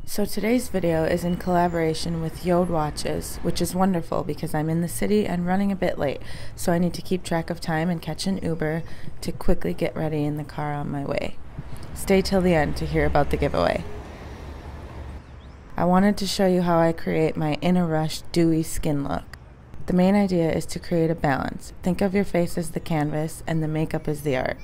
So today's video is in collaboration with Jord Watches, which is wonderful because I'm in the city and running a bit late, so I need to keep track of time and catch an Uber to quickly get ready in the car on my way. Stay till the end to hear about the giveaway. I wanted to show you how I create my in a rush dewy skin look. The main idea is to create a balance. Think of your face as the canvas and the makeup as the art.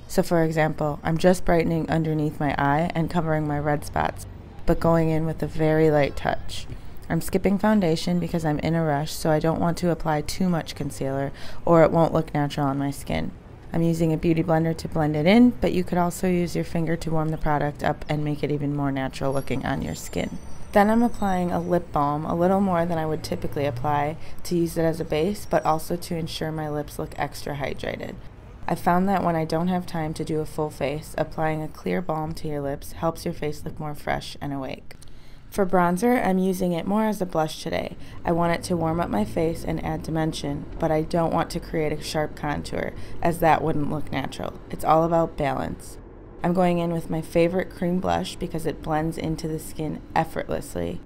So for example, I'm just brightening underneath my eye and covering my red spots, but going in with a very light touch. I'm skipping foundation because I'm in a rush, so I don't want to apply too much concealer or it won't look natural on my skin. I'm using a beauty blender to blend it in, but you could also use your finger to warm the product up and make it even more natural looking on your skin. Then I'm applying a lip balm, a little more than I would typically apply, to use it as a base, but also to ensure my lips look extra hydrated. I found that when I don't have time to do a full face, applying a clear balm to your lips helps your face look more fresh and awake. For bronzer, I'm using it more as a blush today. I want it to warm up my face and add dimension, but I don't want to create a sharp contour, as that wouldn't look natural. It's all about balance. I'm going in with my favorite cream blush because it blends into the skin effortlessly.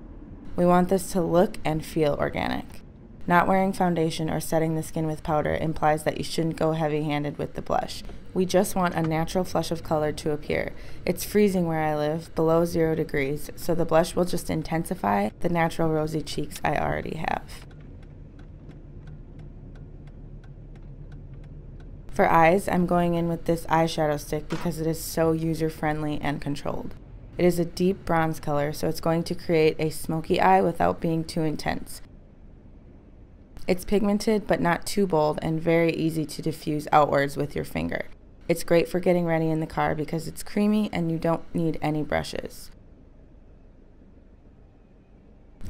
We want this to look and feel organic. Not wearing foundation or setting the skin with powder implies that you shouldn't go heavy-handed with the blush. We just want a natural flush of color to appear. It's freezing where I live, below 0 degrees, so the blush will just intensify the natural rosy cheeks I already have. For eyes, I'm going in with this eyeshadow stick because it is so user-friendly and controlled. It is a deep bronze color, so it's going to create a smoky eye without being too intense. It's pigmented but not too bold and very easy to diffuse outwards with your finger. It's great for getting ready in the car because it's creamy and you don't need any brushes.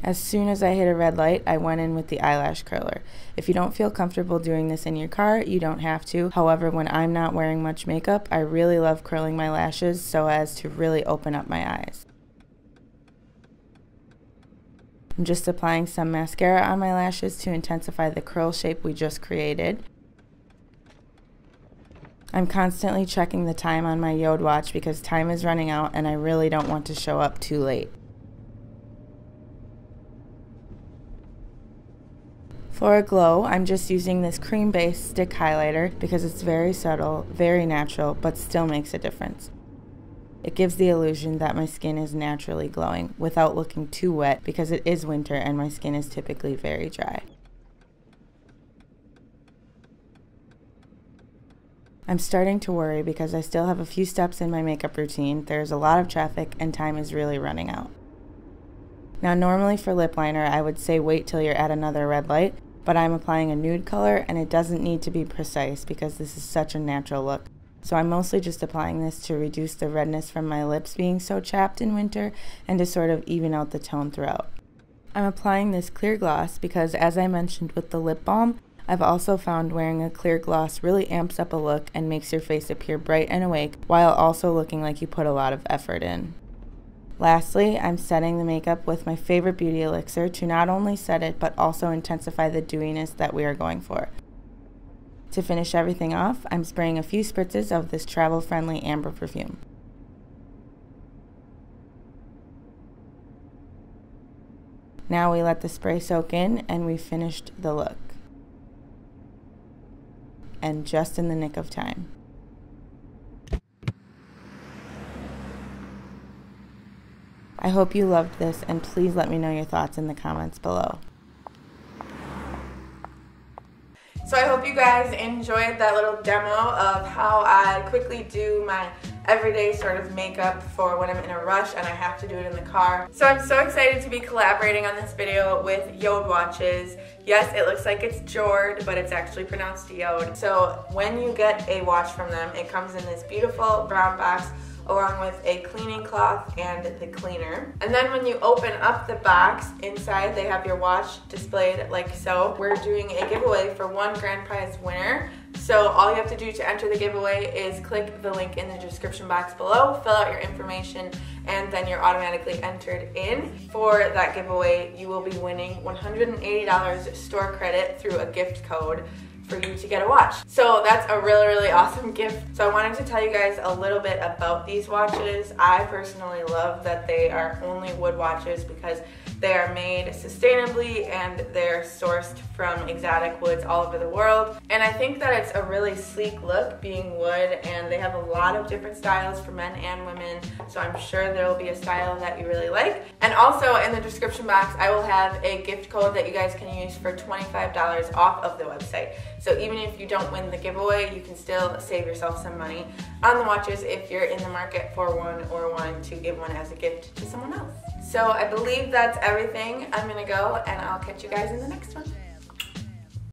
As soon as I hit a red light, I went in with the eyelash curler. If you don't feel comfortable doing this in your car, you don't have to. However, when I'm not wearing much makeup, I really love curling my lashes so as to really open up my eyes. I'm just applying some mascara on my lashes to intensify the curl shape we just created. I'm constantly checking the time on my Jord watch because time is running out and I really don't want to show up too late. For a glow, I'm just using this cream-based stick highlighter because it's very subtle, very natural, but still makes a difference. It gives the illusion that my skin is naturally glowing without looking too wet because it is winter and my skin is typically very dry. I'm starting to worry because I still have a few steps in my makeup routine. There's a lot of traffic and time is really running out. Now normally for lip liner I would say wait till you're at another red light, but I'm applying a nude color and it doesn't need to be precise because this is such a natural look. So I'm mostly just applying this to reduce the redness from my lips being so chapped in winter and to sort of even out the tone throughout. I'm applying this clear gloss because, as I mentioned with the lip balm, I've also found wearing a clear gloss really amps up a look and makes your face appear bright and awake while also looking like you put a lot of effort in. Lastly, I'm setting the makeup with my favorite beauty elixir to not only set it but also intensify the dewiness that we are going for. To finish everything off, I'm spraying a few spritzes of this travel-friendly amber perfume. Now we let the spray soak in and we finished the look. And just in the nick of time. I hope you loved this and please let me know your thoughts in the comments below. So I hope you guys enjoyed that little demo of how I quickly do my everyday sort of makeup for when I'm in a rush and I have to do it in the car. So I'm so excited to be collaborating on this video with Jord Watches. Yes, it looks like it's Jord, but it's actually pronounced Jord. So when you get a watch from them, it comes in this beautiful brown box along with a cleaning cloth and the cleaner. And then when you open up the box, inside they have your watch displayed like so. We're doing a giveaway for one grand prize winner. So all you have to do to enter the giveaway is click the link in the description box below, fill out your information, and then you're automatically entered in. For that giveaway, you will be winning $180 store credit through a gift code for you to get a watch. So that's a really, really awesome gift. So I wanted to tell you guys a little bit about these watches. I personally love that they are only wood watches because they are made sustainably and they're sourced from exotic woods all over the world. And I think that it's a really sleek look being wood, and they have a lot of different styles for men and women. So I'm sure there will be a style that you really like. And also in the description box, I will have a gift code that you guys can use for $25 off of the website. So even if you don't win the giveaway, you can still save yourself some money on the watches if you're in the market for one or want to give one as a gift to someone else. So I believe that's everything. I'm gonna go and I'll catch you guys in the next one.